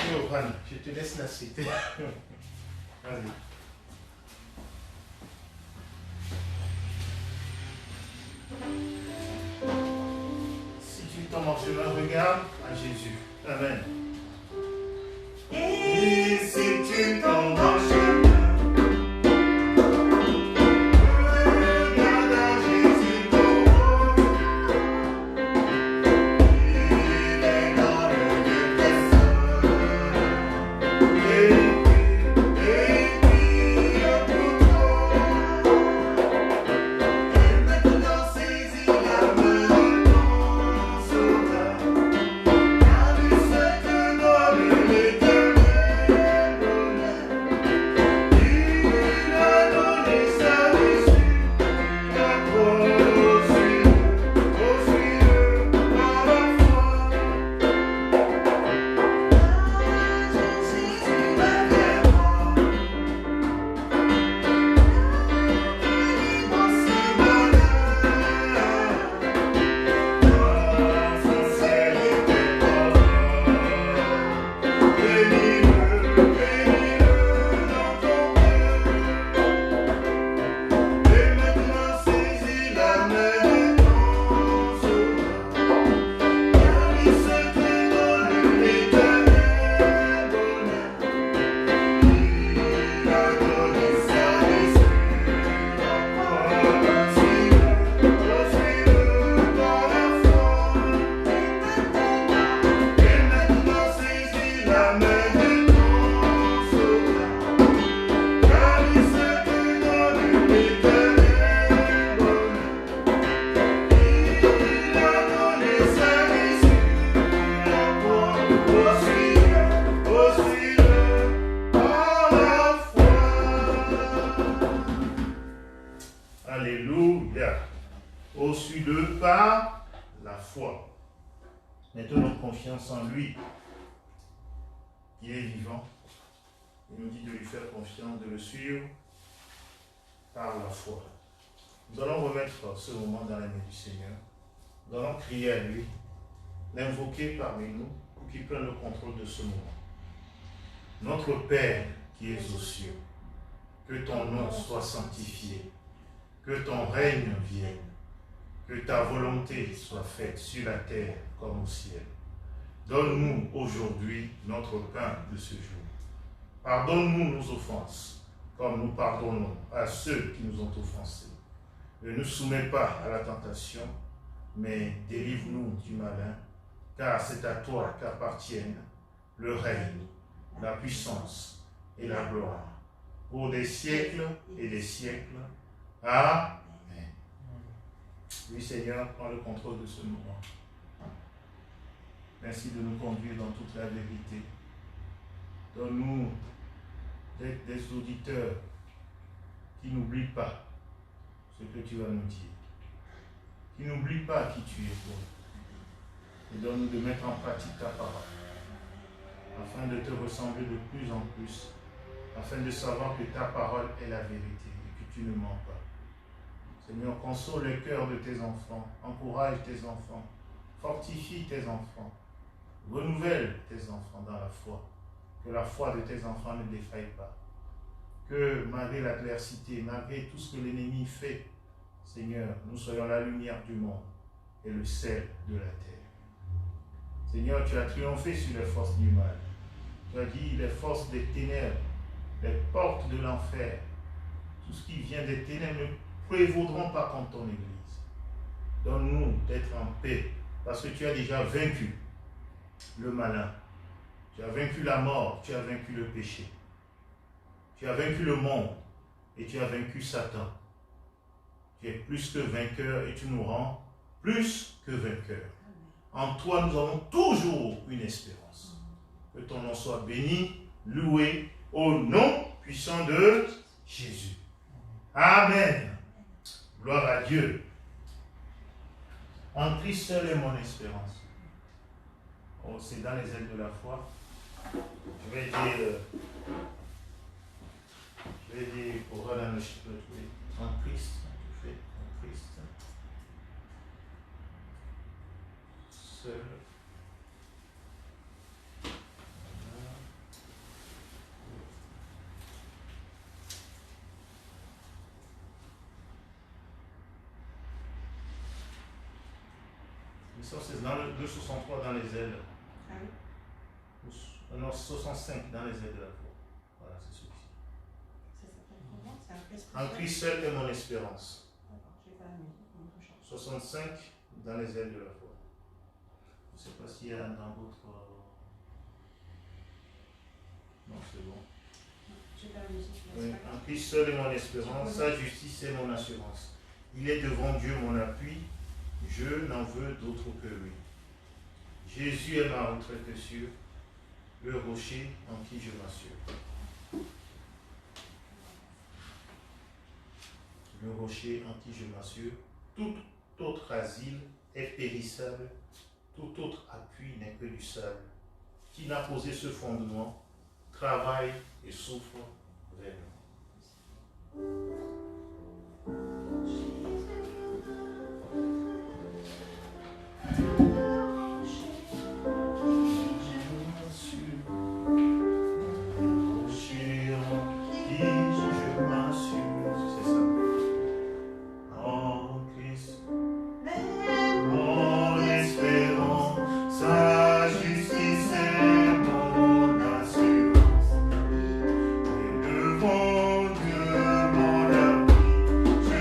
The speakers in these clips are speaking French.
Johan, je te laisse la suite. Allez. Si tu tombes en chemin, regarde à Jésus. Amen. Et si tu tombes en chemin, Alléluia. Au-dessus par la foi. Mettons notre confiance en lui. Il est vivant. Il nous dit de lui faire confiance, de le suivre par la foi. Nous allons remettre ce moment dans les mains du Seigneur. Nous allons crier à lui, l'invoquer parmi nous pour qu'il prenne le contrôle de ce moment. Notre Père qui es aux cieux, que ton nom soit sanctifié, que ton règne vienne, que ta volonté soit faite sur la terre comme au ciel. Donne-nous aujourd'hui notre pain de ce jour. Pardonne-nous nos offenses, comme nous pardonnons à ceux qui nous ont offensés. Ne nous soumets pas à la tentation, mais délivre-nous du malin, car c'est à toi qu'appartiennent le règne, la puissance et la gloire, pour des siècles et des siècles. Amen. Oui, Seigneur, prends le contrôle de ce moment. Merci de nous conduire dans toute la vérité. Donne-nous d'être des auditeurs qui n'oublient pas ce que tu vas nous dire, qui n'oublient pas qui tu es, toi. Et donne-nous de mettre en pratique ta parole, afin de te ressembler de plus en plus afin de savoir que ta parole est la vérité et que tu ne mens pas. Seigneur, console le cœur de tes enfants, encourage tes enfants, fortifie tes enfants, renouvelle tes enfants dans la foi, que la foi de tes enfants ne défaille pas, que malgré l'adversité, malgré tout ce que l'ennemi fait, Seigneur, nous soyons la lumière du monde et le sel de la terre. Seigneur, tu as triomphé sur les forces du mal. Tu as dit les forces des ténèbres, les portes de l'enfer, tout ce qui vient des ténèbres ne prévaudront pas contre ton Église. Donne-nous d'être en paix, parce que tu as déjà vaincu le malin. Tu as vaincu la mort, tu as vaincu le péché. Tu as vaincu le monde et tu as vaincu Satan. Tu es plus que vainqueur et tu nous rends plus que vainqueurs. En toi, nous avons toujours une espérance. Que ton nom soit béni, loué au nom puissant de Jésus. Amen. Gloire à Dieu. En Christ seul est mon espérance. Oh, c'est dans les ailes de la foi. Je vais dire pour Roland le chiffre, en Christ. En Christ. Seul. Ça, c'est dans le 263 dans les ailes. Ah oui. Non, 65 dans les ailes de la foi. Voilà, c'est celui-ci. Ça s'appelle comment? C'est un Christ En Christ seul est mon espérance. D'accord, j'ai pas mis autre chose. 65 dans les ailes de la foi. Je ne sais pas s'il y a dans d'autres. Non, c'est bon. J'ai pas mis. Oui. En Christ seul est mon espérance, sa justice est mon assurance. Il est devant Dieu mon appui. Je n'en veux d'autre que lui. Jésus est ma retraite sûre, le rocher en qui je m'assure. Le rocher en qui je m'assure. Tout autre asile est périssable, tout autre appui n'est que du sable. Qui n'a posé ce fondement, travaille et souffre vraiment. Devant Dieu, mon appui, je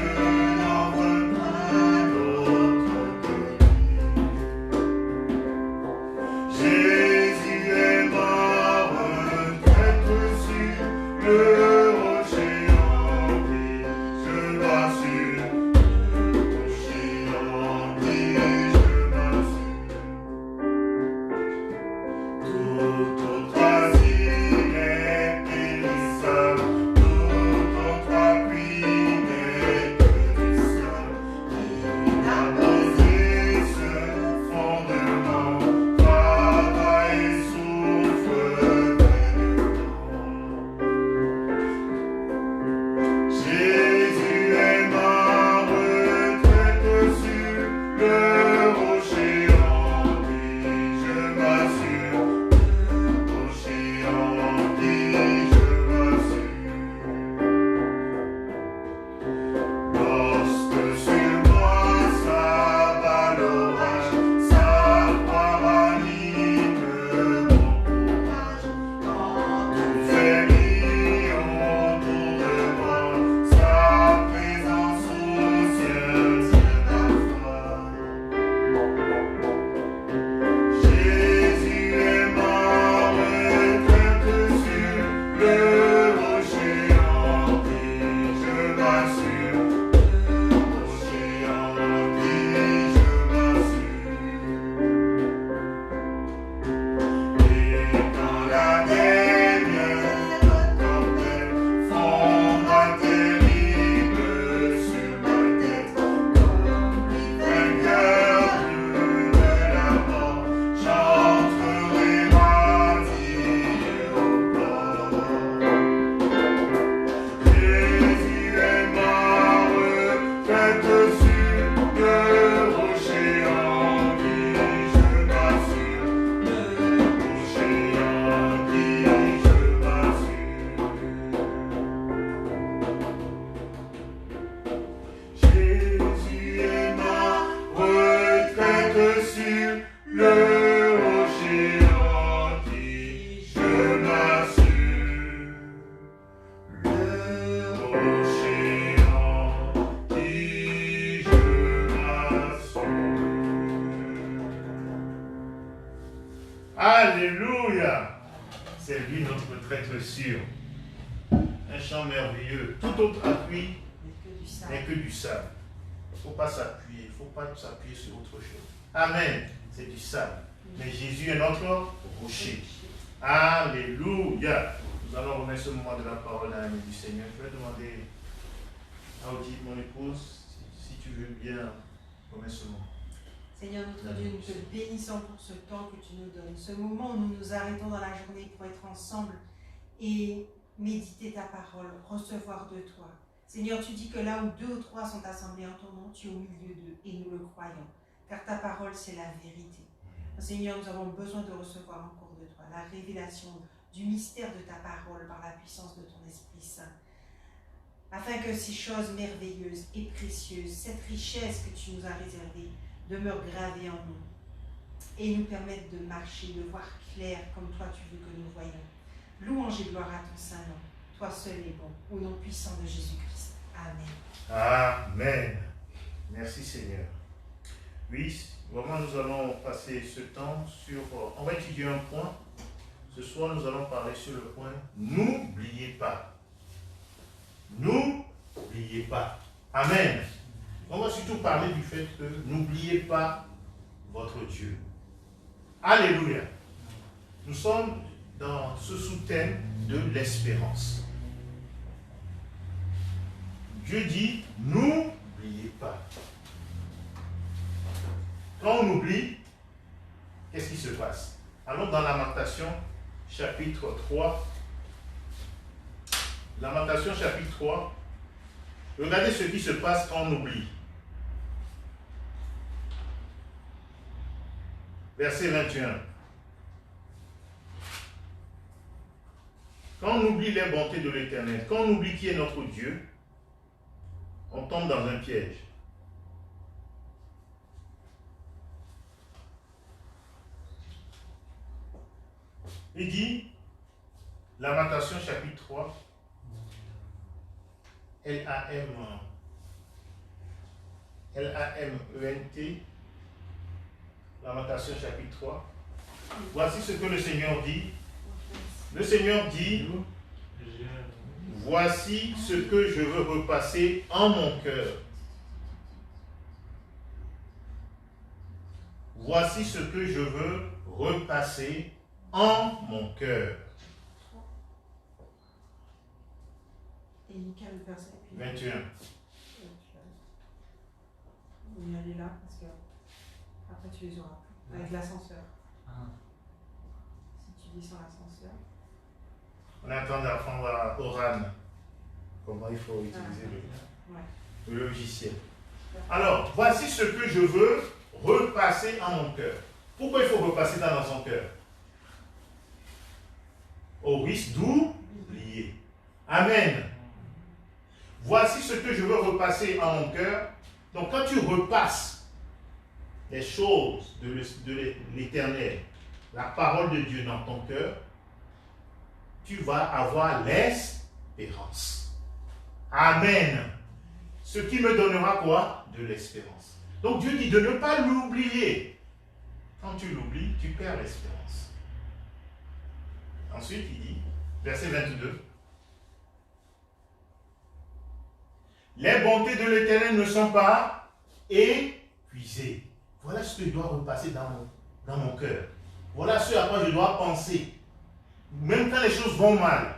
Alléluia. C'est lui notre traître sûr. Un chant merveilleux. Tout autre appui n'est que du sable. Il ne faut pas s'appuyer. Il ne faut pas s'appuyer sur autre chose. Amen. C'est du sable. Mais Jésus est notre rocher. Alléluia. Nous allons remettre ce moment de la parole à l'âme du Seigneur. Je vais demander à Odile, mon épouse, si tu veux bien remettre ce moment. Seigneur notre Dieu, nous te bénissons pour ce temps que tu nous donnes. Ce moment où nous nous arrêtons dans la journée pour être ensemble et méditer ta parole, recevoir de toi. Seigneur, tu dis que là où 2 ou 3 sont assemblés en ton nom, tu es au milieu d'eux et nous le croyons. Car ta parole, c'est la vérité. Seigneur, nous avons besoin de recevoir encore de toi la révélation du mystère de ta parole par la puissance de ton Esprit Saint. Afin que ces choses merveilleuses et précieuses, cette richesse que tu nous as réservée, demeure gravée en nous et nous permettent de marcher, de voir clair comme toi tu veux que nous voyons. Louange et gloire à ton saint nom. Toi seul est bon, au nom puissant de Jésus-Christ. Amen. Amen. Merci Seigneur. Oui, vraiment nous allons passer ce temps sur... On va étudier un point. Ce soir nous allons parler sur le point « N'oubliez pas ». N'oubliez pas. Amen. On va surtout parler du fait que n'oubliez pas votre Dieu. Alléluia. Nous sommes dans ce sous-thème de l'espérance. Dieu dit, n'oubliez pas. Quand on oublie, qu'est-ce qui se passe? Allons dans Lamentation, chapitre 3. Lamentation, chapitre 3. Regardez ce qui se passe quand on oublie. Verset 21. Quand on oublie les bontés de l'Éternel, quand on oublie qui est notre Dieu, on tombe dans un piège. Il dit, Lamentation chapitre 3, L-A-M-E-N-T, Lamentation chapitre 3. Voici ce que le Seigneur dit. Le Seigneur dit, voici ce que je veux repasser en mon cœur. Voici ce que je veux repasser en mon cœur. Et Michael, verset 21. On y aller là, parce que après tu les auras. Avec l'ascenseur. Si tu descends l'ascenseur. On est en train d'apprendre à Oran comment il faut utiliser le logiciel. Alors, voici ce que je veux repasser en mon cœur. Pourquoi il faut repasser dans son cœur? Au risque d'oublier. Amen. Voici ce que je veux repasser en mon cœur. Donc quand tu repasses les choses de l'Éternel, la parole de Dieu dans ton cœur, tu vas avoir l'espérance. Amen. Ce qui me donnera quoi? De l'espérance. Donc Dieu dit de ne pas l'oublier. Quand tu l'oublies, tu perds l'espérance. Ensuite, il dit, verset 22, les bontés de l'Éternel ne sont pas épuisées. Voilà ce que je dois repasser dans mon cœur. Voilà ce à quoi je dois penser. Même quand les choses vont mal,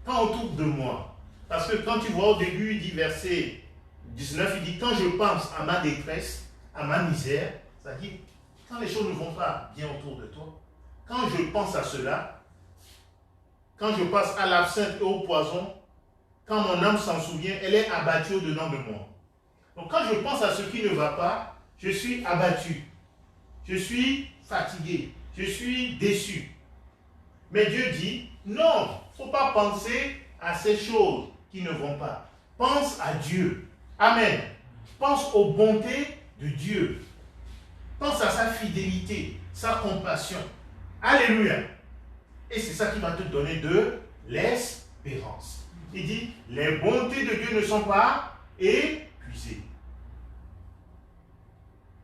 quand autour de moi. Parce que quand tu vois au début, il dit verset 19, il dit, quand je pense à ma détresse, à ma misère, c'est-à-dire, quand les choses ne vont pas bien autour de toi, quand je pense à cela, quand je passe à l'absinthe et au poison, quand mon âme s'en souvient, elle est abattue au-dedans de moi. Donc quand je pense à ce qui ne va pas, je suis abattu. Je suis fatigué. Je suis déçu. Mais Dieu dit, non, il ne faut pas penser à ces choses qui ne vont pas. Pense à Dieu. Amen. Pense aux bontés de Dieu. Pense à sa fidélité, sa compassion. Alléluia. Et c'est ça qui va te donner de l'espérance. Il dit, les bontés de Dieu ne sont pas épuisées.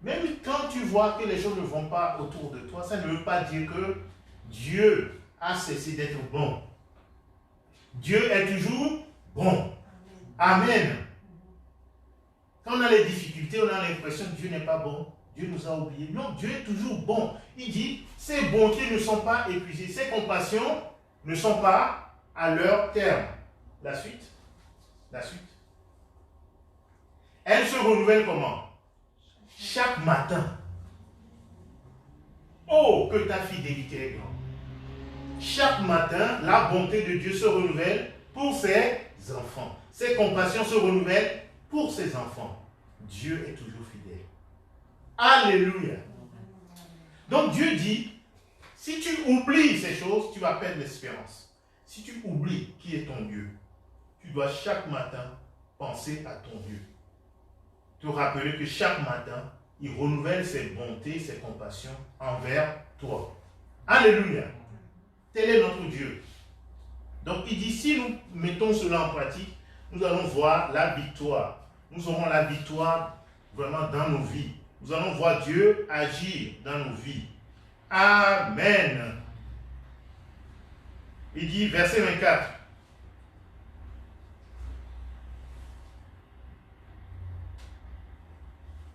Même quand tu vois que les choses ne vont pas autour de toi, ça ne veut pas dire que Dieu a cessé d'être bon. Dieu est toujours bon. Amen. Quand on a les difficultés, on a l'impression que Dieu n'est pas bon. Dieu nous a oubliés. Non, Dieu est toujours bon. Il dit, ses bontés ne sont pas épuisées. Ses compassions ne sont pas à leur terme. La suite. La suite. Elle se renouvelle comment? Chaque matin. Oh, que ta fidélité est grande. Chaque matin, la bonté de Dieu se renouvelle pour ses enfants. Ses compassions se renouvellent pour ses enfants. Dieu est toujours fidèle. Alléluia. Donc Dieu dit, si tu oublies ces choses, tu vas perdre l'espérance. Si tu oublies qui est ton Dieu, tu dois chaque matin penser à ton Dieu. Te rappeler que chaque matin, il renouvelle ses bontés, ses compassions envers toi. Alléluia. Tel est notre Dieu. Donc il dit, si nous mettons cela en pratique, nous allons voir la victoire. Nous aurons la victoire vraiment dans nos vies. Nous allons voir Dieu agir dans nos vies. Amen. Il dit, verset 24.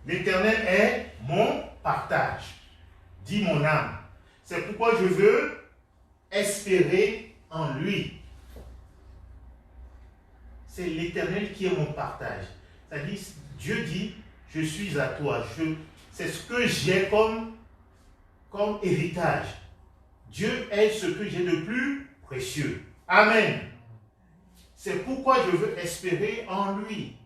L'Éternel est mon partage, dit mon âme. C'est pourquoi je veux espérer en lui. C'est l'Éternel qui est mon partage. C'est-à-dire, Dieu dit, je suis à toi. C'est ce que j'ai comme héritage. Dieu est ce que j'ai de plus précieux. Amen. C'est pourquoi je veux espérer en lui.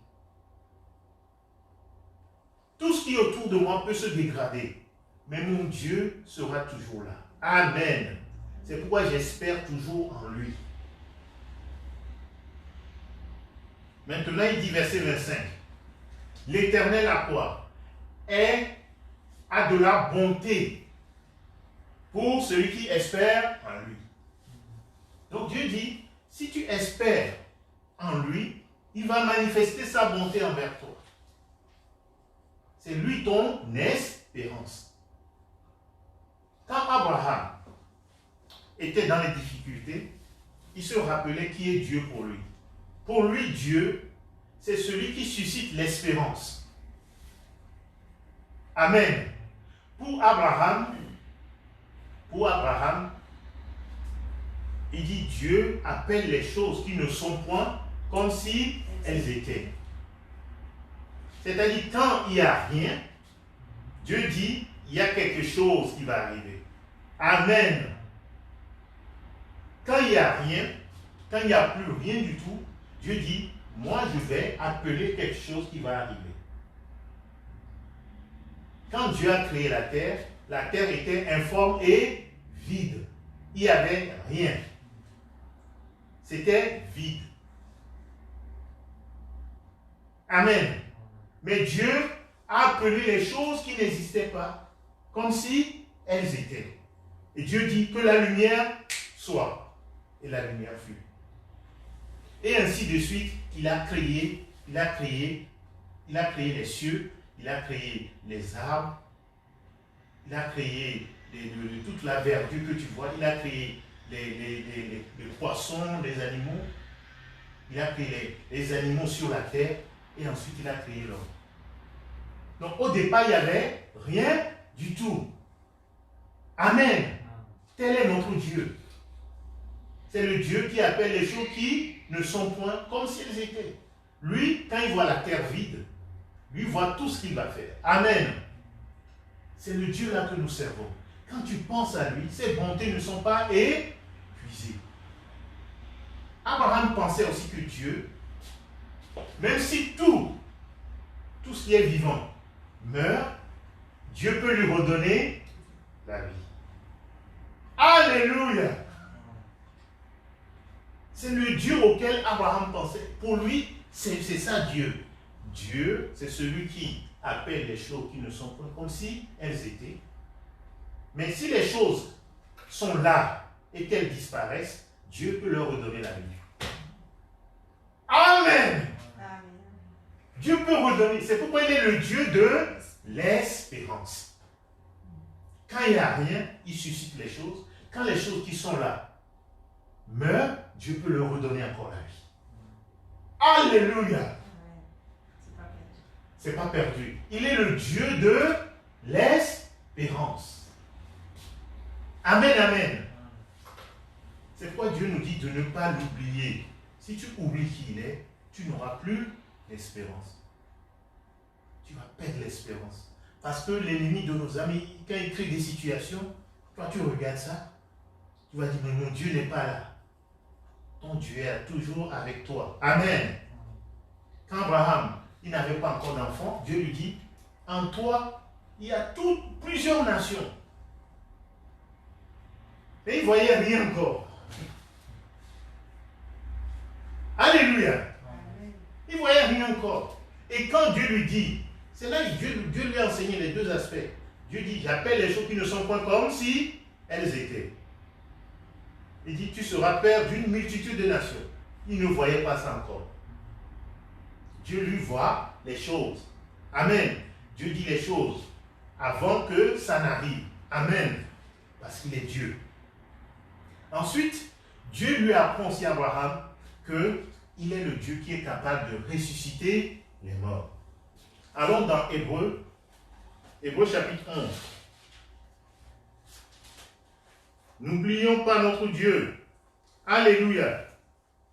Tout ce qui est autour de moi peut se dégrader, mais mon Dieu sera toujours là. Amen. C'est pourquoi j'espère toujours en lui. Maintenant, il dit verset 25. L'Éternel a quoi? A de la bonté pour celui qui espère en lui. Donc Dieu dit, si tu espères en lui, il va manifester sa bonté envers toi. C'est lui ton espérance. Quand Abraham était dans les difficultés, il se rappelait qui est Dieu pour lui. Pour lui, Dieu, c'est celui qui suscite l'espérance. Amen. Pour Abraham, il dit Dieu appelle les choses qui ne sont point comme si elles étaient. C'est-à-dire, quand il n'y a rien, Dieu dit, il y a quelque chose qui va arriver. Amen. Quand il n'y a rien, quand il n'y a plus rien du tout, Dieu dit, moi je vais appeler quelque chose qui va arriver. Quand Dieu a créé la terre était informe et vide. Il n'y avait rien. C'était vide. Amen. Mais Dieu a appelé les choses qui n'existaient pas, comme si elles étaient. Et Dieu dit que la lumière soit. Et la lumière fut. Et ainsi de suite, il a créé les cieux, il a créé les arbres, il a créé toute la verdure que tu vois, il a créé les poissons, les animaux, il a créé les animaux sur la terre, et ensuite il a créé l'homme. Donc au départ, il n'y avait rien du tout. Amen. Tel est notre Dieu. C'est le Dieu qui appelle les choses qui ne sont point comme si elles étaient. Lui, quand il voit la terre vide, lui voit tout ce qu'il va faire. Amen. C'est le Dieu là que nous servons. Quand tu penses à lui, ses bontés ne sont pas épuisées. Abraham pensait aussi que Dieu, même si tout ce qui est vivant meurt, Dieu peut lui redonner la vie. Alléluia! C'est le Dieu auquel Abraham pensait. Pour lui, c'est ça Dieu. Dieu, c'est celui qui appelle les choses qui ne sont pas comme si elles étaient. Mais si les choses sont là et qu'elles disparaissent, Dieu peut leur redonner la vie. Amen! Dieu peut redonner. C'est pourquoi il est le Dieu de l'espérance. il n'y a rien, il suscite les choses. Quand les choses qui sont là meurent, Dieu peut leur redonner encore la vie. Alléluia! C'est pas perdu. Il est le Dieu de l'espérance. Amen, amen. C'est pourquoi Dieu nous dit de ne pas l'oublier. Si tu oublies qui il est, tu n'auras plus l'espérance. Tu vas perdre l'espérance. Parce que l'ennemi de nos amis, quand il crée des situations, toi tu regardes ça, tu vas dire, mais mon Dieu n'est pas là. Ton Dieu est toujours avec toi. Amen. Quand Abraham, il n'avait pas encore d'enfant, Dieu lui dit, en toi, il y a plusieurs nations. Et il ne voyait rien encore. Alléluia. Il ne voyait rien encore. Et quand Dieu lui dit, c'est là que Dieu lui a enseigné les deux aspects. Dieu dit, j'appelle les choses qui ne sont point comme si elles étaient. Il dit, tu seras père d'une multitude de nations. Il ne voyait pas ça encore. Dieu lui voit les choses. Amen. Dieu dit les choses avant que ça n'arrive. Amen. Parce qu'il est Dieu. Ensuite, Dieu lui apprend aussi à Abraham qu'il est le Dieu qui est capable de ressusciter les morts. Allons dans Hébreux chapitre 11. N'oublions pas notre Dieu. Alléluia.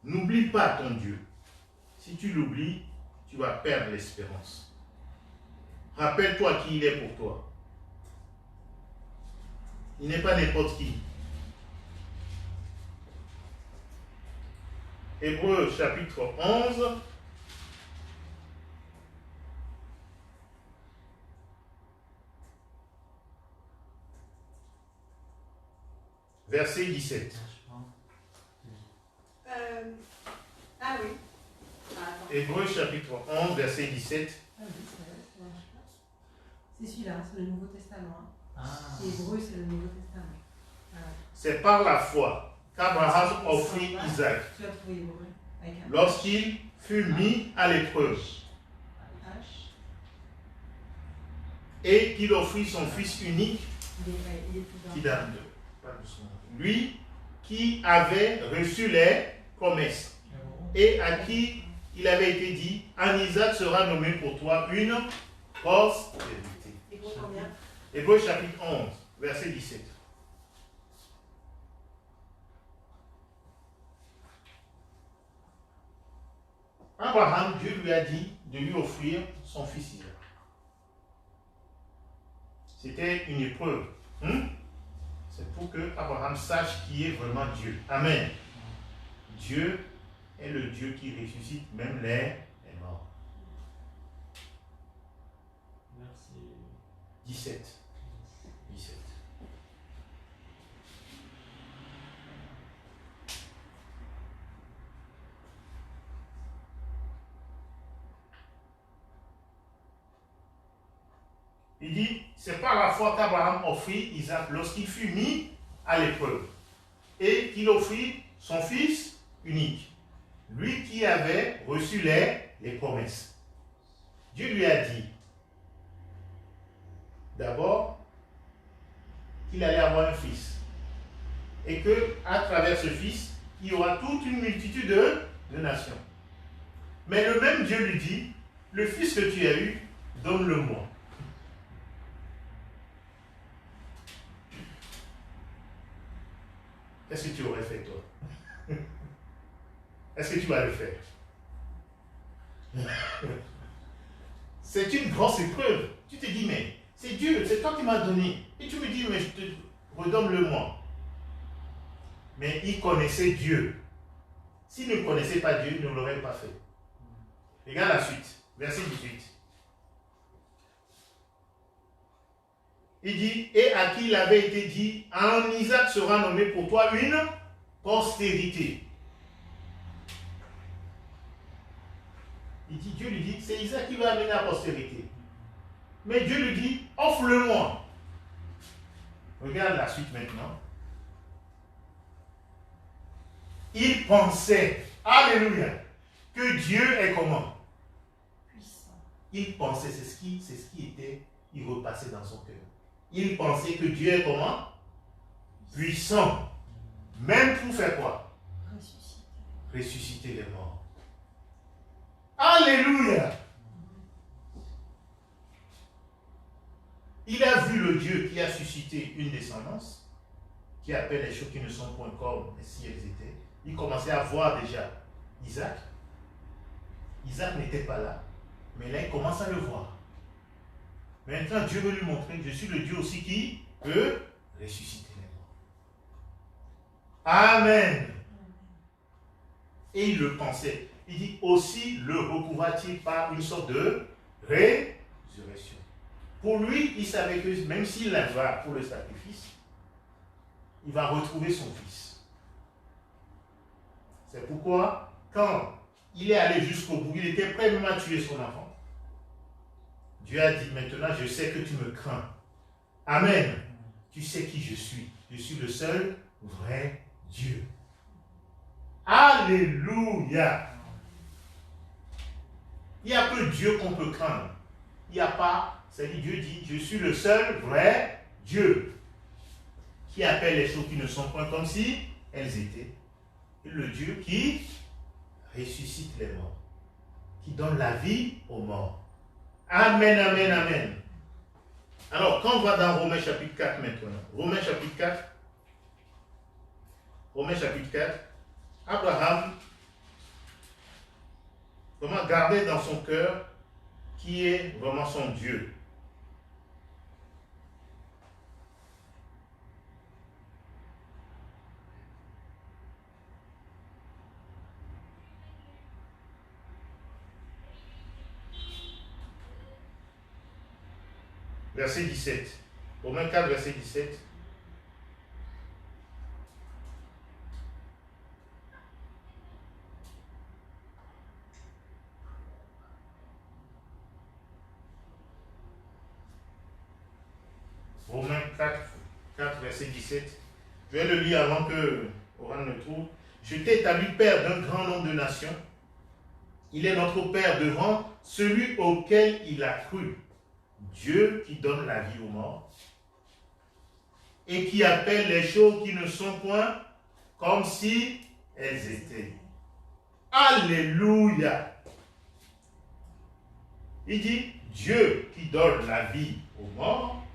N'oublie pas ton Dieu. Si tu l'oublies, tu vas perdre l'espérance. Rappelle-toi qui il est pour toi. Il n'est pas n'importe qui. Hébreux chapitre 11. Verset 17. Ah oui. Hébreux chapitre 11, verset 17. Ah oui, c'est celui-là, c'est le Nouveau Testament. Hébreux, c'est le Nouveau Testament. C'est par la foi qu'Abraham offrit Isaac lorsqu'il fut mis à l'épreuve et qu'il offrit son fils unique, lui qui avait reçu les promesses et à qui il avait été dit, en Isaac sera nommé pour toi une postérité. Hébreux chapitre 11, verset 17. Abraham, Dieu lui a dit de lui offrir son fils Isaac. C'était une épreuve. C'est pour que Abraham sache qui est vraiment Dieu. Amen. Dieu est le Dieu qui ressuscite même les morts. Merci. 17. Il dit, c'est par la foi qu'Abraham offrit Isaac lorsqu'il fut mis à l'épreuve et qu'il offrit son fils unique, lui qui avait reçu les promesses. Dieu lui a dit d'abord qu'il allait avoir un fils et qu'à travers ce fils, il y aura toute une multitude de nations. Mais le même Dieu lui dit, le fils que tu as eu, donne-le-moi. Qu'est-ce que tu aurais fait, toi? Est-ce que tu vas le faire? C'est une grosse épreuve. Tu te dis, mais c'est Dieu, c'est toi qui m'as donné. Et tu me dis, mais je te redonne-le-moi. Mais il connaissait Dieu. S'il ne connaissait pas Dieu, il ne l'aurait pas fait. Regarde la suite, verset 18. Il dit, et à qui il avait été dit, en Isaac sera nommé pour toi une postérité. Il dit, Dieu lui dit, c'est Isaac qui va amener la postérité. Mais Dieu lui dit, offre-le-moi. Regarde la suite maintenant. Il pensait, alléluia, que Dieu est comment? Puissant. Il pensait, c'est ce qui était, il repassait dans son cœur. il pensait que Dieu est comment? Puissant. Même pour faire quoi? Ressusciter les morts. Alléluia! Il a vu le Dieu qui a suscité une descendance, qui appelle les choses qui ne sont point comme si elles étaient. Il commençait à voir déjà Isaac. Isaac n'était pas là, mais là il commence à le voir. Maintenant Dieu veut lui montrer, je suis le Dieu aussi qui peut ressusciter les morts. Amen. Et il le pensait. Il dit aussi le recouvra-t-il par une sorte de résurrection. Pour lui, il savait que même s'il la va pour le sacrifice, il va retrouver son fils. C'est pourquoi, quand il est allé jusqu'au bout, il était prêt même à tuer son enfant. Dieu a dit, maintenant je sais que tu me crains. Amen. Tu sais qui je suis. Je suis le seul vrai Dieu. Alléluia. Il n'y a que Dieu qu'on peut craindre. Il n'y a pas, c'est-à-dire Dieu dit, je suis le seul vrai Dieu qui appelle les choses qui ne sont point comme si elles étaient. Et le Dieu qui ressuscite les morts, qui donne la vie aux morts. Amen, amen, amen. Alors, quand on va dans Romains chapitre 4 maintenant, Romains chapitre 4, Abraham, comment garder dans son cœur qui est vraiment son Dieu. Verset 17. Romains 4, verset 17. Romains 4, verset 17. Je vais le lire avant que Oran ne trouve. Je t'ai établi père d'un grand nombre de nations. Il est notre père devant celui auquel il a cru. Dieu qui donne la vie aux morts et qui appelle les choses qui ne sont point comme si elles étaient. Alléluia. Il dit Dieu qui donne la vie aux morts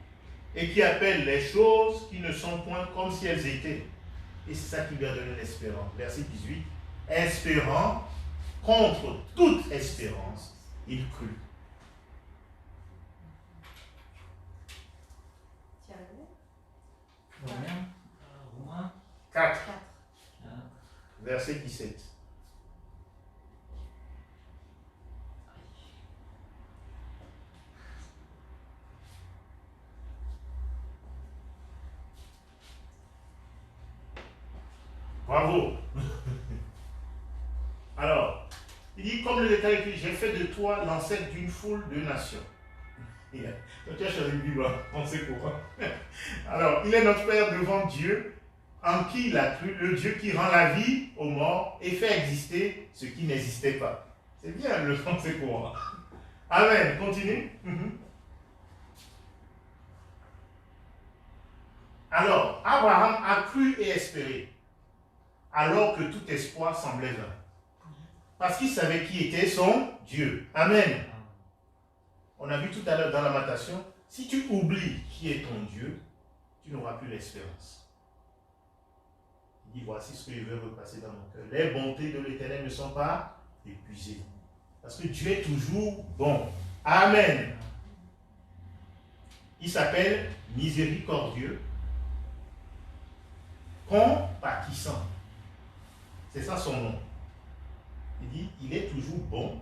et qui appelle les choses qui ne sont point comme si elles étaient. Et c'est ça qui lui a donné l'espérance. Verset 18. Espérant contre toute espérance, il crut. Romains 4, verset 17. Bravo. Alors, il dit, comme le détail que j'ai fait de toi l'ancêtre d'une foule de nations. Donc, tu as choisi une Bible, on sait pourquoi. Alors, il est notre Père devant Dieu, en qui il a cru, le Dieu qui rend la vie aux morts et fait exister ce qui n'existait pas. C'est bien, le on sait pourquoi. Amen. Continue. Alors, Abraham a cru et espéré, alors que tout espoir semblait vain. Parce qu'il savait qui était son Dieu. Amen. On a vu tout à l'heure dans la méditation, si tu oublies qui est ton Dieu, tu n'auras plus l'espérance. Il dit, voici ce que je vais repasser dans mon cœur. Les bontés de l'Éternel ne sont pas épuisées. Parce que Dieu est toujours bon. Amen. Il s'appelle miséricordieux, compatissant. C'est ça son nom. Il dit, il est toujours bon,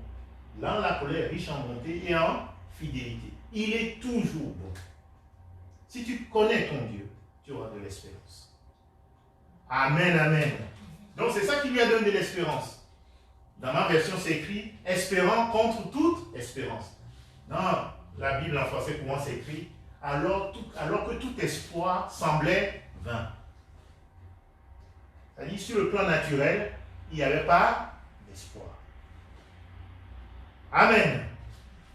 lent la colère, riche en bonté et en fidélité. Il est toujours bon. Si tu connais ton Dieu, tu auras de l'espérance. Amen, amen. Donc c'est ça qui lui a donné de l'espérance. Dans ma version, c'est écrit « espérant contre toute espérance ». Dans la Bible en français, comment c'est écrit « alors que tout espoir semblait vain ». C'est-à-dire, sur le plan naturel, il n'y avait pas d'espoir. Amen.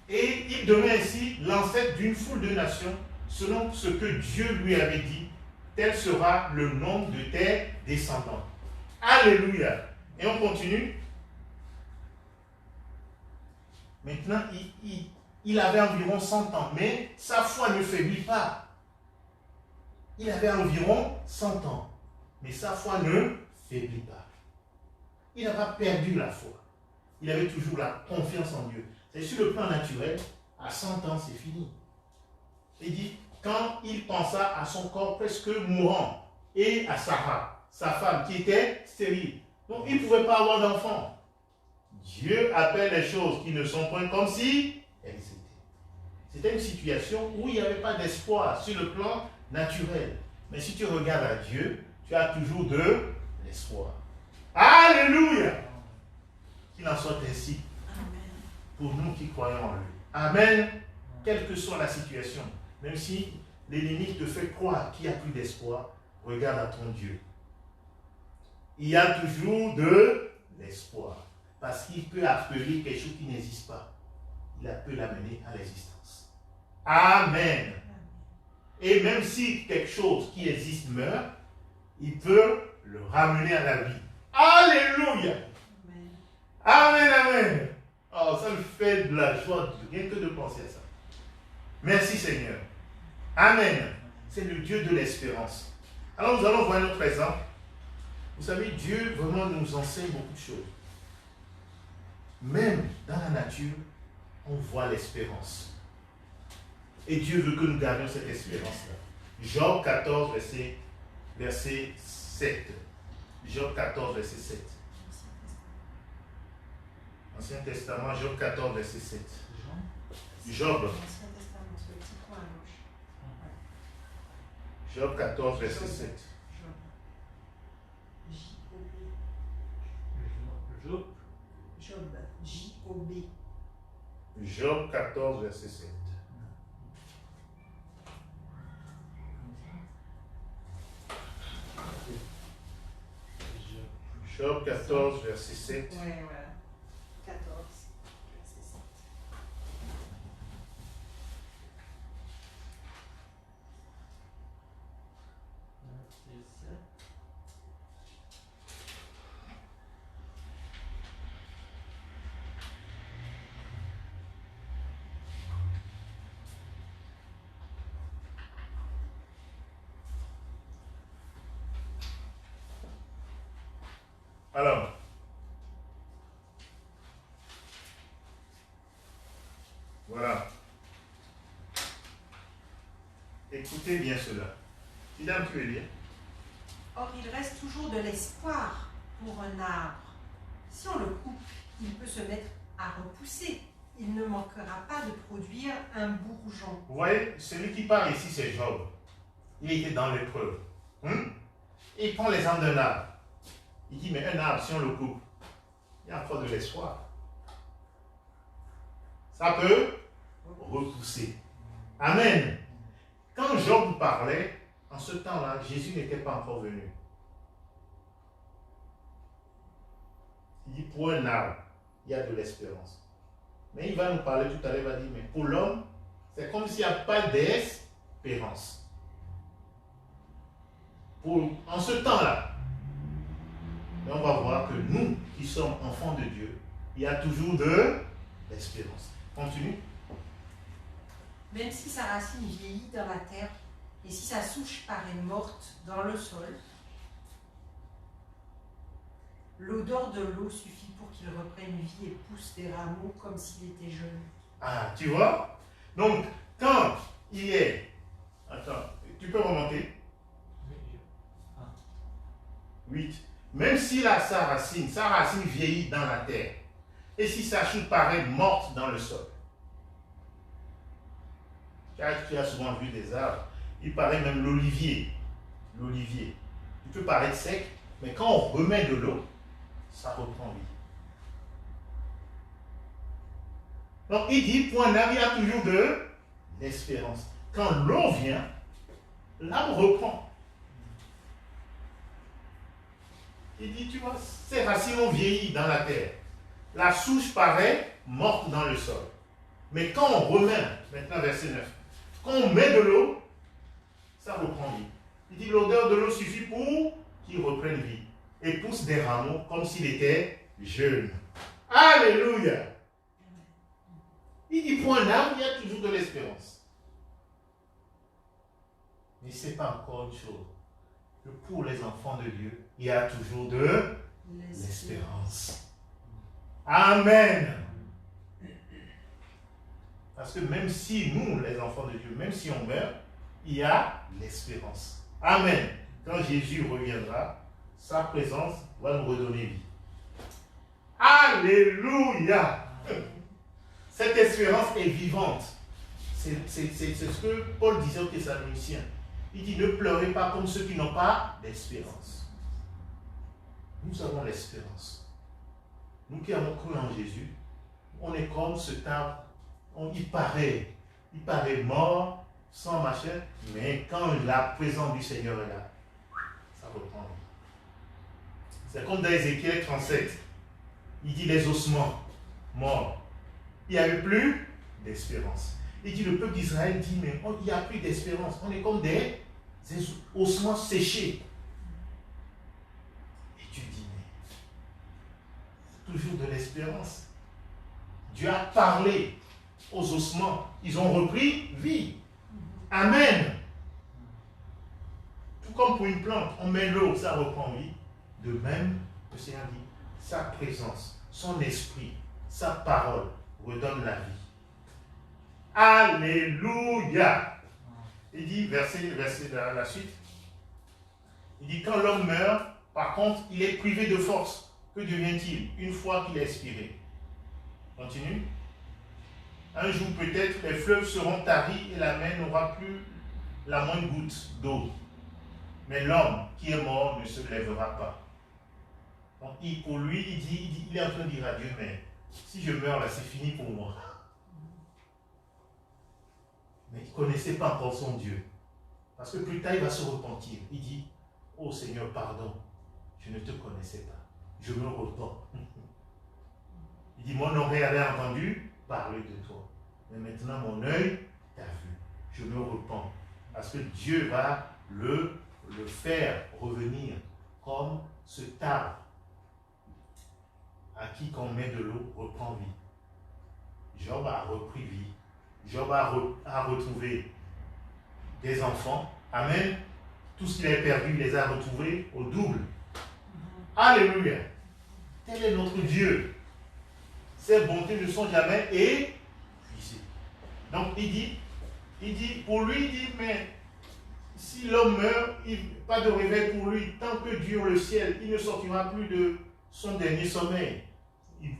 Et il devenait ainsi l'ancêtre d'une foule de nations selon ce que Dieu lui avait dit, tel sera le nombre de tes descendants. Alléluia. Et on continue. Maintenant, il avait environ 100 ans, mais sa foi ne faiblit pas. Il avait environ 100 ans, mais sa foi ne faiblit pas. Il n'a pas perdu la foi. Il avait toujours la confiance en Dieu. C'est sur le plan naturel, à 100 ans, c'est fini. Il dit, quand il pensa à son corps presque mourant, et à Sarah, sa femme, qui était stérile. Donc, il ne pouvait pas avoir d'enfant. Dieu appelle les choses qui ne sont point comme si elles étaient. C'était une situation où il n'y avait pas d'espoir sur le plan naturel. Mais si tu regardes à Dieu, tu as toujours de l'espoir. Alléluia! Qu'il en soit ainsi. Amen. Pour nous qui croyons en lui. Amen. Quelle que soit la situation, même si l'ennemi te fait croire qu'il n'y a plus d'espoir, regarde à ton Dieu. Il y a toujours de l'espoir. Parce qu'il peut appeler quelque chose qui n'existe pas. Il peut l'amener à l'existence. Amen. Et même si quelque chose qui existe meurt, il peut le ramener à la vie. Alléluia. Amen, amen. Oh, ça me fait de la joie rien que de penser à ça. Merci Seigneur. Amen. C'est le Dieu de l'espérance. Alors nous allons voir notre exemple. Vous savez, Dieu vraiment nous enseigne beaucoup de choses. Même dans la nature, on voit l'espérance. Et Dieu veut que nous gardions cette espérance-là. Job 14, verset 7. Job 14, verset 7. Ancien Testament, Job 14, verset 7. Job. Job 14, verset 7. Job. J-O-B. Job 14, verset 7. Job 14, verset 7. Ouais, voilà. 14, verset 7. Alors, voilà. Écoutez bien cela. Madame, tu veux lire? Or, il reste toujours de l'espoir pour un arbre. Si on le coupe, il peut se mettre à repousser. Il ne manquera pas de produire un bourgeon. Vous voyez, celui qui parle ici, c'est Job. Il était dans l'épreuve. Et il prend l'exemple d'un arbre. Il dit, mais un arbre, si on le coupe, il y a encore de l'espoir. Ça peut repousser. Amen. Quand Job parlait, en ce temps-là, Jésus n'était pas encore venu. Il dit, pour un arbre, il y a de l'espérance. Mais il va nous parler tout à l'heure, il va dire, mais pour l'homme, c'est comme s'il n'y a pas d'espérance. En ce temps-là, mais on va voir que nous, qui sommes enfants de Dieu, il y a toujours de l'espérance. Continue. Même si sa racine vieillit dans la terre, et si sa souche paraît morte dans le sol, l'odeur de l'eau suffit pour qu'il reprenne vie et pousse des rameaux comme s'il était jeune. Ah, tu vois? Donc, quand il est... Attends, tu peux remonter? 8. Même si sa racine vieillit dans la terre, et si sa chute paraît morte dans le sol. Tu as souvent vu des arbres, il paraît même l'olivier. L'olivier. Il peut paraître sec, mais quand on remet de l'eau, ça reprend vie. Donc il dit, pour un arbre, il y a toujours de l'espérance. Quand l'eau vient, l'arbre reprend. Il dit, tu vois, ces racines ont vieilli dans la terre. La souche paraît morte dans le sol. Mais quand on remet, maintenant verset 9, Quand on met de l'eau, ça reprend vie. Il dit l'odeur de l'eau suffit pour qu'il reprenne vie et pousse des rameaux comme s'il était jeune. Alléluia. Il dit pour un arbre, il y a toujours de l'espérance. Mais ce n'est pas encore une chose. Que pour les enfants de Dieu, il y a toujours de l'espérance. Amen. Parce que même si nous, les enfants de Dieu, même si on meurt, il y a l'espérance. Amen. Quand Jésus reviendra, sa présence va nous redonner vie. Alléluia. Cette espérance est vivante. C'est ce que Paul disait aux Thessaloniciens. Il dit, ne pleurez pas comme ceux qui n'ont pas d'espérance. Nous avons l'espérance. Nous qui avons cru en Jésus, on est comme cet arbre. Il paraît mort, sans machin, mais quand la présence du Seigneur est là, ça reprend. C'est comme dans Ézéchiel 37. Il dit les ossements morts. Il n'y avait plus d'espérance. Il dit le peuple d'Israël dit mais il n'y a plus d'espérance. On est comme des ossements séchés. Et tu dis mais toujours de l'espérance. Dieu a parlé aux ossements. Ils ont repris vie. Amen. Tout comme pour une plante, on met l'eau, ça reprend vie. De même, le Seigneur dit, sa présence, son esprit, sa parole redonne la vie. Alléluia. Il dit, verset la suite, il dit, quand l'homme meurt, par contre, il est privé de force. Que devient-il une fois qu'il est expiré? Continue. Un jour peut-être, les fleuves seront taris et la mer n'aura plus la moindre goutte d'eau. Mais l'homme qui est mort ne se lèvera pas. Donc pour lui, il est en train de dire à Dieu, mais si je meurs là, c'est fini pour moi. Mais il ne connaissait pas encore son Dieu. Parce que plus tard, il va se repentir. Il dit, oh Seigneur, pardon, je ne te connaissais pas. Je me repens. Il dit, mon oreille avait entendu parler de toi. Mais maintenant, mon œil t'a vu. Je me repens. Parce que Dieu va le faire revenir comme cet arbre à qui, quand on met de l'eau, reprend vie. Job a repris vie. Job a retrouvé des enfants. Amen. Tout ce qu'il avait perdu, il les a retrouvés au double. Alléluia. Tel est notre Dieu. Ses bontés ne sont jamais épuisées. Donc il dit, pour lui, il dit, mais si l'homme meurt, pas de réveil pour lui. Tant que dure le ciel, il ne sortira plus de son dernier sommeil.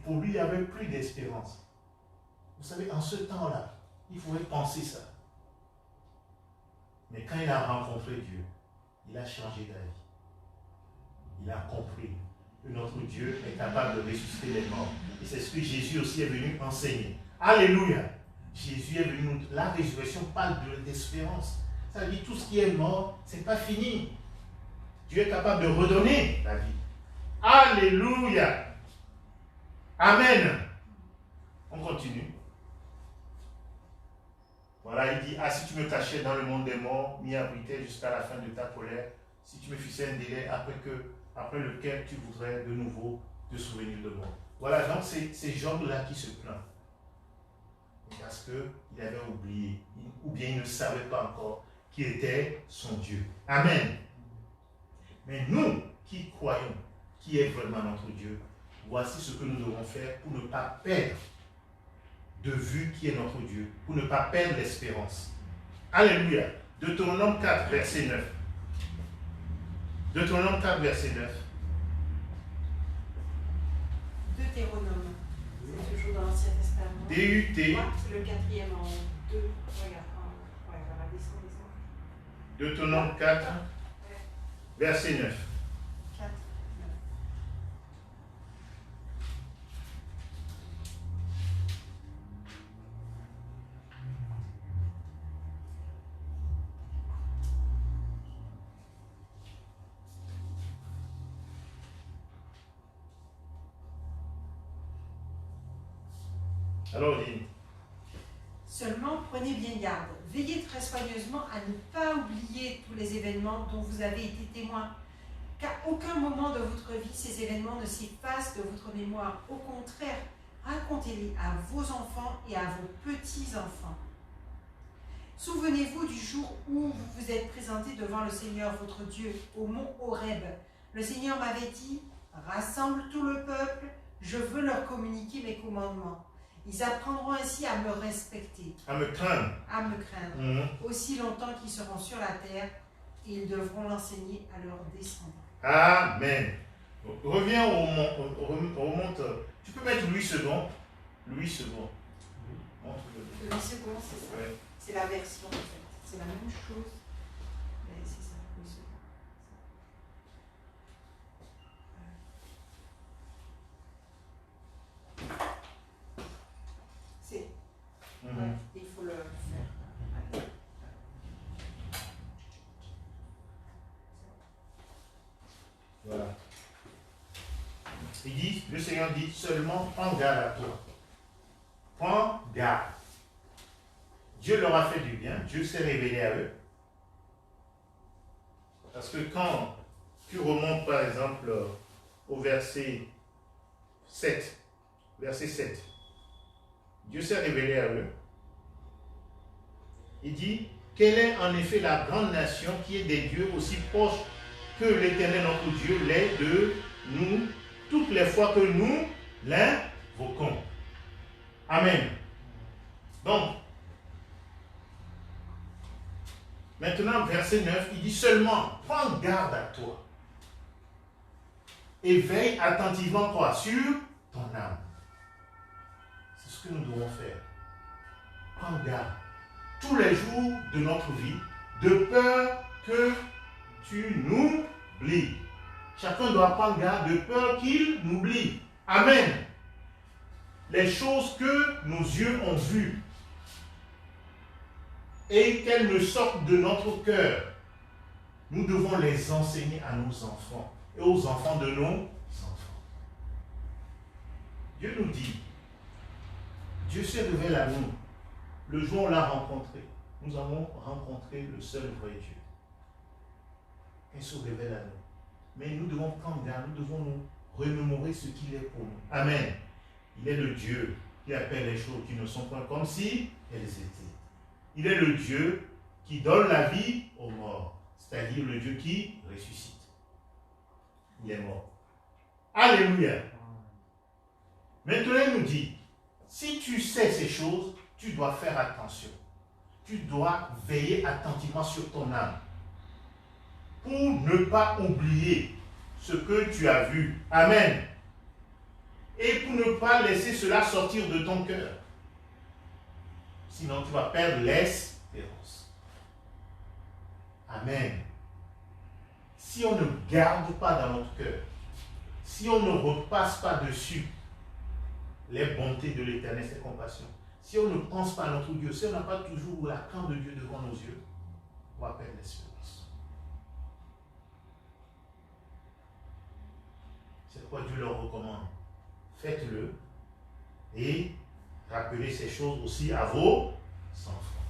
Pour lui, il n'y avait plus d'espérance. Vous savez, en ce temps-là, il pouvait penser ça. Mais quand il a rencontré Dieu, il a changé d'avis. Il a compris que notre Dieu est capable de ressusciter les morts. Et c'est ce que Jésus aussi est venu enseigner. Alléluia. Jésus est venu. La résurrection parle d'espérance. Ça dit tout ce qui est mort, ce n'est pas fini. Dieu est capable de redonner la vie. Alléluia. Amen. On continue. Voilà, il dit, ah, si tu me cachais dans le monde des morts, m'y abritais jusqu'à la fin de ta colère, si tu me fixais un délai après lequel tu voudrais de nouveau te souvenir de moi. Voilà, donc c'est Job-là qui se plaint. Parce qu'il avait oublié, ou bien il ne savait pas encore qui était son Dieu. Amen. Mais nous qui croyons qui est vraiment notre Dieu, voici ce que nous devons faire pour ne pas perdre de vue qui est notre Dieu, pour ne pas perdre l'espérance. Alléluia. Deutéronome 4, verset 9. Deutéronome 4, verset 9. Deutéronome. C'est toujours dans l'Ancien Testament. D-U-T. C'est le quatrième en 2. Regarde. Descends. Deutéronome 4, verset 9. 4. Alors, il dit, Seulement prenez bien garde, veillez très soigneusement à ne pas oublier tous les événements dont vous avez été témoins. Qu'à aucun moment de votre vie, ces événements ne s'effacent de votre mémoire. Au contraire, racontez-les à vos enfants et à vos petits-enfants. Souvenez-vous du jour où vous vous êtes présenté devant le Seigneur votre Dieu, au mont Horeb. Le Seigneur m'avait dit, rassemble tout le peuple, je veux leur communiquer mes commandements. Ils apprendront ainsi à me respecter. À me craindre. À me craindre. Aussi longtemps qu'ils seront sur la terre, et ils devront l'enseigner à leurs descendants. Amen. Reviens remonte. Tu peux mettre Louis II. Louis II. Montre-le. Louis II, c'est ça. Ouais. C'est la version en fait. C'est la même chose. Mais c'est ça, Louis II. C'est. Ouais, il faut le faire. Voilà. Il dit, le Seigneur dit seulement prends garde à toi. Prends garde. Dieu leur a fait du bien, Dieu s'est révélé à eux. Parce que quand tu remontes par exemple au verset 7, Dieu s'est révélé à eux. Il dit, quelle est en effet la grande nation qui est des dieux aussi proches que l'Éternel notre Dieu l'est de nous toutes les fois que nous l'invoquons. Amen. Donc, maintenant, verset 9, il dit seulement, prends garde à toi et veille attentivement toi sur ton âme. C'est ce que nous devons faire. Prends garde tous les jours de notre vie, de peur que tu n'oublies. Chacun doit prendre garde de peur qu'il n'oublie. Amen. Les choses que nos yeux ont vues et qu'elles ne sortent de notre cœur, nous devons les enseigner à nos enfants et aux enfants de nos enfants. Dieu nous dit, Dieu se révèle à nous. Le jour où on l'a rencontré, nous avons rencontré le seul vrai Dieu. Il se révèle à nous. Mais nous devons prendre garde, nous devons nous remémorer ce qu'il est pour nous. Amen. Il est le Dieu qui appelle les choses qui ne sont pas comme si elles étaient. Il est le Dieu qui donne la vie aux morts, c'est-à-dire le Dieu qui ressuscite. Il est mort. Alléluia. Maintenant, il nous dit, si tu sais ces choses, tu dois faire attention. Tu dois veiller attentivement sur ton âme pour ne pas oublier ce que tu as vu. Amen. Et pour ne pas laisser cela sortir de ton cœur. Sinon, tu vas perdre l'espérance. Amen. Si on ne garde pas dans notre cœur, si on ne repasse pas dessus les bontés de l'Éternel, ses compassions, si on ne pense pas à notre Dieu, si on n'a pas toujours la crainte de Dieu devant nos yeux, on va perdre l'espérance. C'est pourquoi Dieu leur recommande. Faites-le et rappelez ces choses aussi à vos enfants.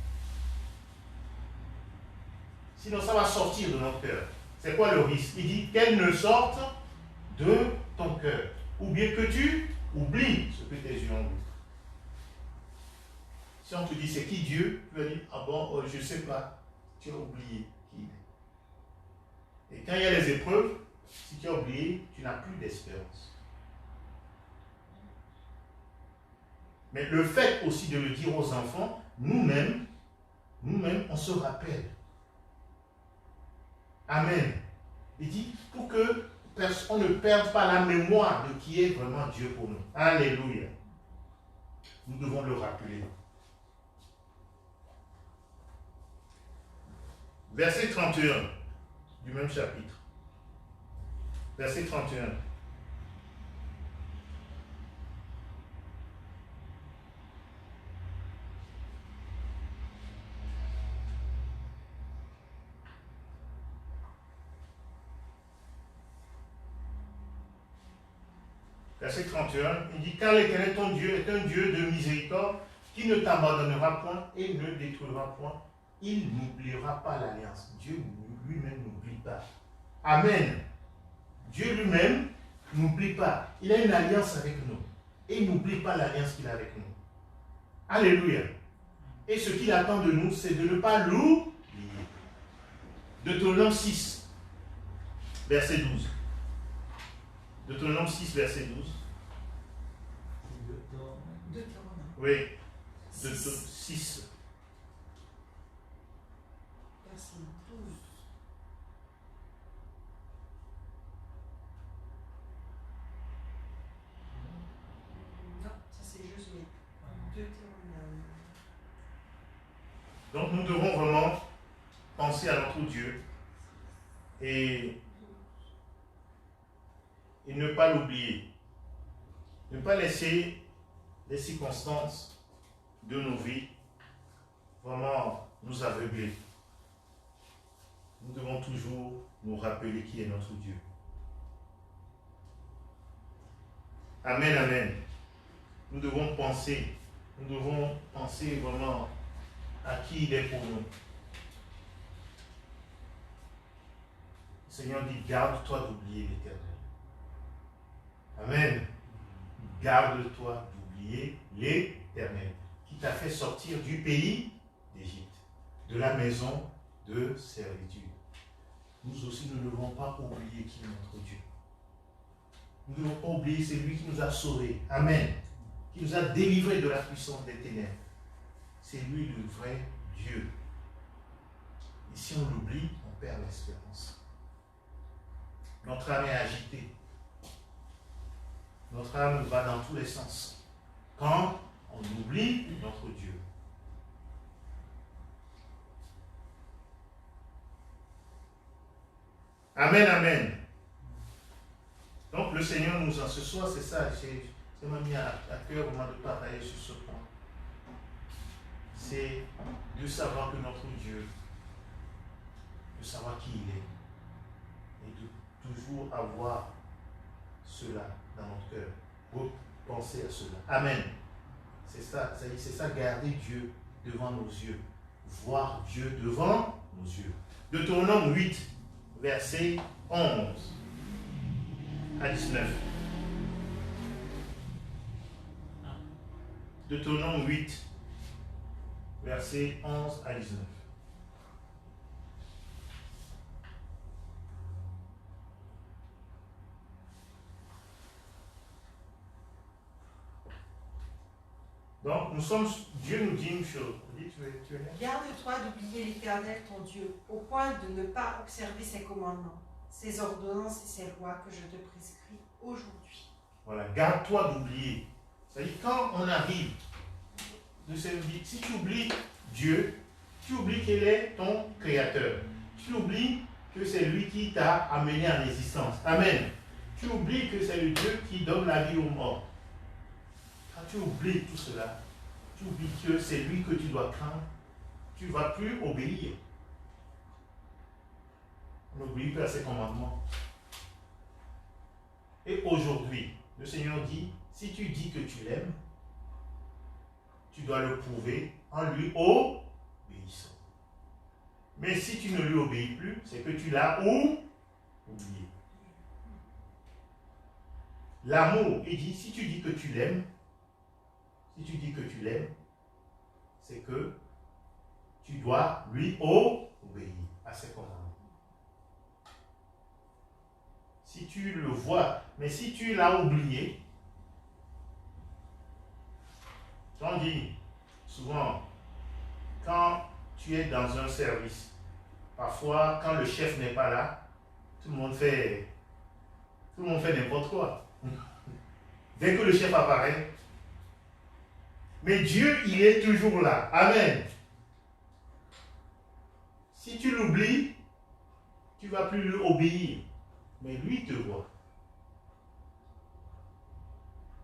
Sinon, ça va sortir de notre cœur. C'est quoi le risque? Il dit qu'elles ne sortent de ton cœur. Ou bien que tu oublies ce que tes yeux ont vu. Si on te dit c'est qui Dieu, tu vas dire ah bon, je ne sais pas. Tu as oublié qui il est. Et quand il y a les épreuves, si tu as oublié, tu n'as plus d'espérance. Mais le fait aussi de le dire aux enfants, nous-mêmes, on se rappelle. Amen. Il dit pour que on ne perde pas la mémoire de qui est vraiment Dieu pour nous. Alléluia. Nous devons le rappeler. Verset 31 du même chapitre. Verset 31. Verset 31, il dit, car l'Éternel ton Dieu est un Dieu de miséricorde qui ne t'abandonnera point et ne détruira point il n'oubliera pas l'alliance. Dieu lui-même n'oublie pas. Amen. Dieu lui-même n'oublie pas. Il a une alliance avec nous. Et il n'oublie pas l'alliance qu'il a avec nous. Alléluia. Et ce qu'il attend de nous, c'est de ne pas l'oublier. Deutéronome 6, verset 12. Deutéronome 6, verset 12. Deutéronome. Oui. 6. Verset 12. Non, ça c'est Josué. Deutéronome. Donc nous devons vraiment penser à notre Dieu et ne pas l'oublier. Ne pas laisser les circonstances de nos vies vraiment nous aveugler. Nous devons toujours nous rappeler qui est notre Dieu. Amen, amen. Nous devons penser vraiment à qui il est pour nous. Le Seigneur dit, garde-toi d'oublier l'Éternel. Amen. Garde-toi d'oublier l'Éternel, qui t'a fait sortir du pays d'Égypte, de la maison de servitude. Nous aussi, nous ne devons pas oublier qui est notre Dieu. Nous ne devons pas oublier, c'est lui qui nous a sauvés. Amen. Qui nous a délivrés de la puissance des ténèbres. C'est lui le vrai Dieu. Et si on l'oublie, on perd l'espérance. Notre âme est agitée. Notre âme va dans tous les sens. Quand on oublie notre Dieu. Amen, amen. Donc le Seigneur nous en ce soir, c'est ça, ça m'a mis à cœur au moment de partager sur ce point. C'est de savoir que notre Dieu, de savoir qui il est, et de toujours avoir cela dans notre cœur, repenser à cela. Amen. C'est ça, c'est ça, garder Dieu devant nos yeux, voir Dieu devant nos yeux. Deutéronome 8, verset 11 à 19. Deutéronome 8, verset 11 à 19. Donc, Dieu nous dit une chose. Garde-toi d'oublier l'Éternel ton Dieu, au point de ne pas observer ses commandements, ses ordonnances et ses lois que je te prescris aujourd'hui. Voilà, garde-toi d'oublier. C'est-à-dire, quand on arrive de cette vie, si tu oublies Dieu, tu oublies qu'il est ton créateur. Tu oublies que c'est lui qui t'a amené en existence. Amen. Tu oublies que c'est le Dieu qui donne la vie aux morts. Quand tu oublies tout cela, tu oublies que c'est lui que tu dois craindre, tu ne vas plus obéir. On n'oublie plus à ses commandements. Et aujourd'hui, le Seigneur dit, si tu dis que tu l'aimes, tu dois le prouver en lui obéissant. Mais si tu ne lui obéis plus, c'est que tu l'as oublié. L'amour, il dit, si tu dis que tu l'aimes, c'est que tu dois lui obéir à ses commandements. Si tu le vois, mais si tu l'as oublié, on dit souvent, quand tu es dans un service, parfois quand le chef n'est pas là, tout le monde fait n'importe quoi. Dès que le chef apparaît, mais Dieu, il est toujours là. Amen. Si tu l'oublies, tu ne vas plus lui obéir. Mais lui te voit.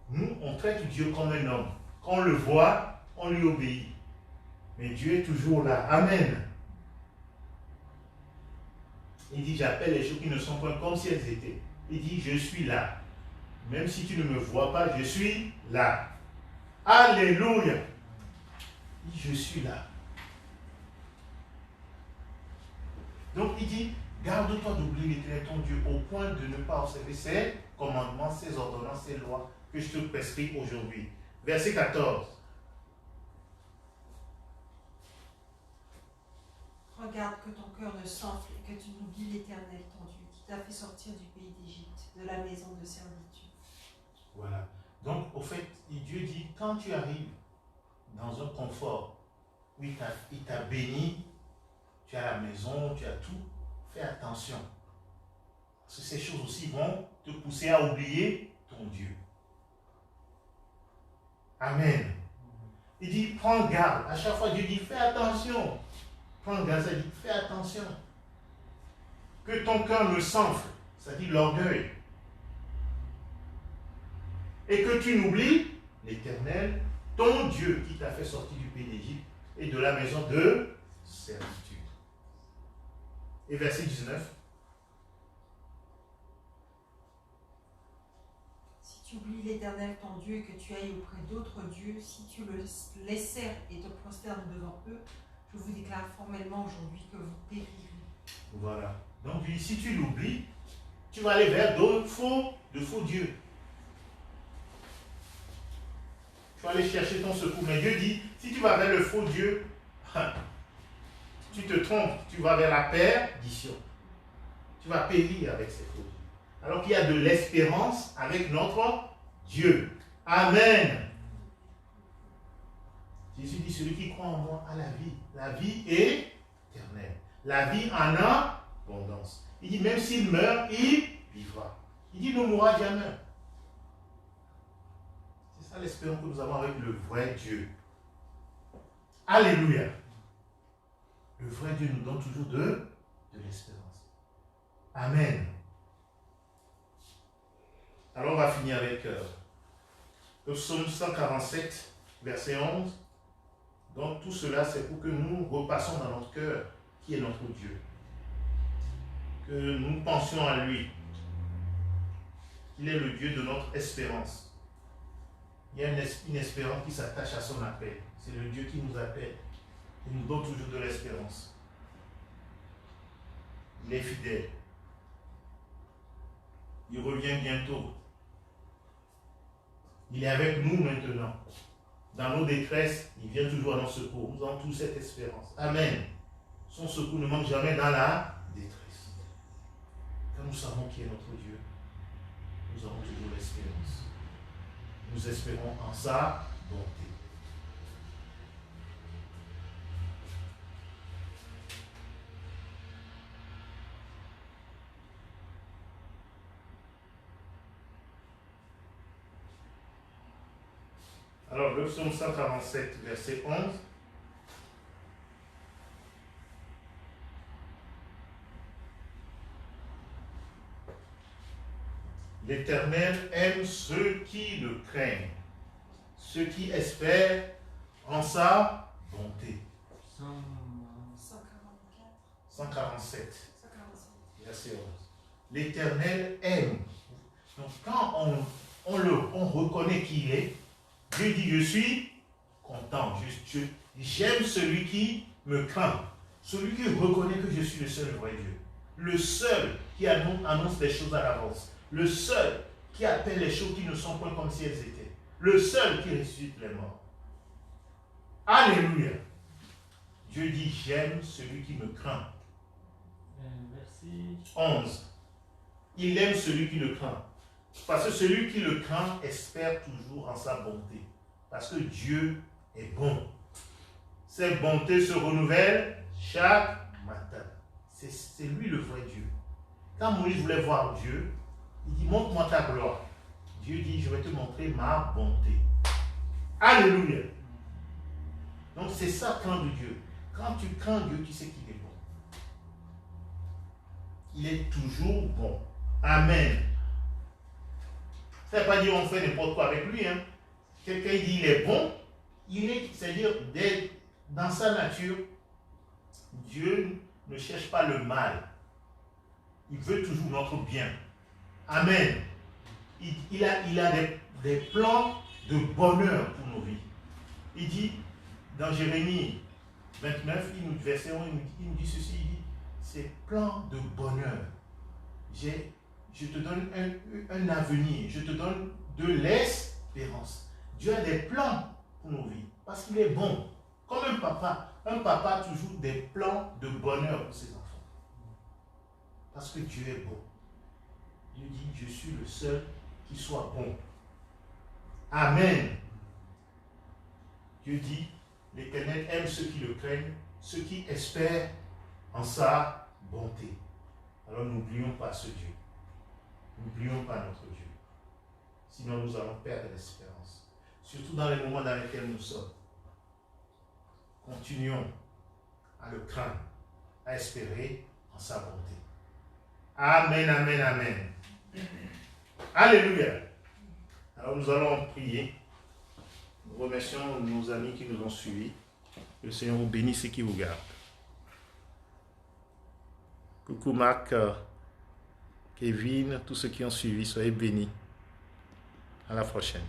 Nous, on traite Dieu comme un homme. Quand on le voit, on lui obéit. Mais Dieu est toujours là. Amen. Il dit, j'appelle les choses qui ne sont pas comme si elles étaient. Il dit, je suis là. Même si tu ne me vois pas, je suis là. Alléluia. Il dit, je suis là. Donc il dit, garde-toi d'oublier l'Éternel ton Dieu au point de ne pas observer ses commandements, ses ordonnances, ses lois que je te prescris aujourd'hui. Verset 14. Regarde que ton cœur ne s'enfle et que tu n'oublies l'Éternel ton Dieu qui t'a fait sortir du pays d'Égypte, de la maison de servitude. Voilà. Donc, au fait, Dieu dit, quand tu arrives dans un confort où il t'a béni, tu as la maison, tu as tout, fais attention. Parce que ces choses aussi vont te pousser à oublier ton Dieu. Amen. Il dit, prends garde. À chaque fois, Dieu dit, fais attention. Prends garde, ça dit, fais attention. Que ton cœur ne s'enfle, ça dit l'orgueil. Et que tu n'oublies l'Éternel, ton Dieu, qui t'a fait sortir du pays d'Égypte et de la maison de servitude. Et verset 19. Si tu oublies l'Éternel ton Dieu et que tu ailles auprès d'autres dieux, si tu les sers et te prosternes devant eux, je vous déclare formellement aujourd'hui que vous périrez. Voilà. Donc, si tu l'oublies, tu vas aller vers de faux dieux. Tu vas aller chercher ton secours. Mais Dieu dit, si tu vas vers le faux Dieu, tu te trompes. Tu vas vers la perdition. Tu vas périr avec ces faux dieux. Alors qu'il y a de l'espérance avec notre Dieu. Amen. Jésus dit, celui qui croit en moi a la vie éternelle. La vie en abondance. Il dit, même s'il meurt, il vivra. Il dit, il ne mourra jamais. C'est ça l'espérance que nous avons avec le vrai Dieu. Alléluia. Le vrai Dieu nous donne toujours de l'espérance. Amen. Alors on va finir avec le psaume 147, verset 11. Donc tout cela, c'est pour que nous repassons dans notre cœur qui est notre Dieu. Que nous pensions à lui. Il est le Dieu de notre espérance. Il y a une espérance qui s'attache à son appel. C'est le Dieu qui nous appelle. Il nous donne toujours de l'espérance. Il est fidèle. Il revient bientôt. Il est avec nous maintenant. Dans nos détresses, il vient toujours à notre secours. Nous avons tous cette espérance. Amen. Son secours ne manque jamais dans la détresse. Quand nous savons qui est notre Dieu, nous avons toujours l'espérance. Nous espérons en sa bonté. Alors, le psaume 147, verset 11. L'Éternel aime ceux qui le craignent, ceux qui espèrent en sa bonté. 147, verset 11. L'Éternel aime. Donc, quand on reconnaît qui il est, Dieu dit, je suis content, j'aime celui qui me craint, celui qui reconnaît que je suis le seul vrai Dieu, le seul qui annonce les choses à l'avance, le seul qui appelle les choses qui ne sont point comme si elles étaient, le seul qui ressuscite les morts. Alléluia. Dieu dit, j'aime celui qui me craint. Verset 11. Il aime celui qui le craint. Parce que celui qui le craint espère toujours en sa bonté. Parce que Dieu est bon. Ses bontés se renouvellent chaque matin. C'est lui le vrai Dieu. Quand Moïse voulait voir Dieu, il dit, montre-moi ta gloire. Dieu dit, je vais te montrer ma bonté. Alléluia. Donc c'est ça, craindre Dieu. Quand tu crains Dieu, tu sais qu'il est bon. Il est toujours bon. Amen. Ça ne veut pas dire on fait n'importe quoi avec lui. Hein. Quelqu'un dit il est bon, c'est-à-dire dans sa nature, Dieu ne cherche pas le mal. Il veut toujours notre bien. Amen. Il a des plans de bonheur pour nos vies. Il dit, dans Jérémie 29, verset 1, il nous dit ceci, il dit, c'est plein de bonheur. Je te donne un avenir, je te donne de l'espérance. Dieu a des plans pour nos vies, parce qu'il est bon. Comme un papa a toujours des plans de bonheur pour ses enfants. Parce que Dieu est bon. Dieu dit, je suis le seul qui soit bon. Amen. Dieu dit, l'Éternel aime ceux qui le craignent, ceux qui espèrent en sa bonté. Alors n'oublions pas ce Dieu. N'oublions pas notre Dieu. Sinon nous allons perdre l'espérance. Surtout dans les moments dans lesquels nous sommes. Continuons à le craindre, à espérer en sa bonté. Amen, amen, amen. Alléluia. Alors nous allons prier. Nous remercions nos amis qui nous ont suivis. Que le Seigneur vous bénisse et qui vous garde. Coucou Marc, Kevin, tous ceux qui ont suivi, soyez bénis. À la prochaine.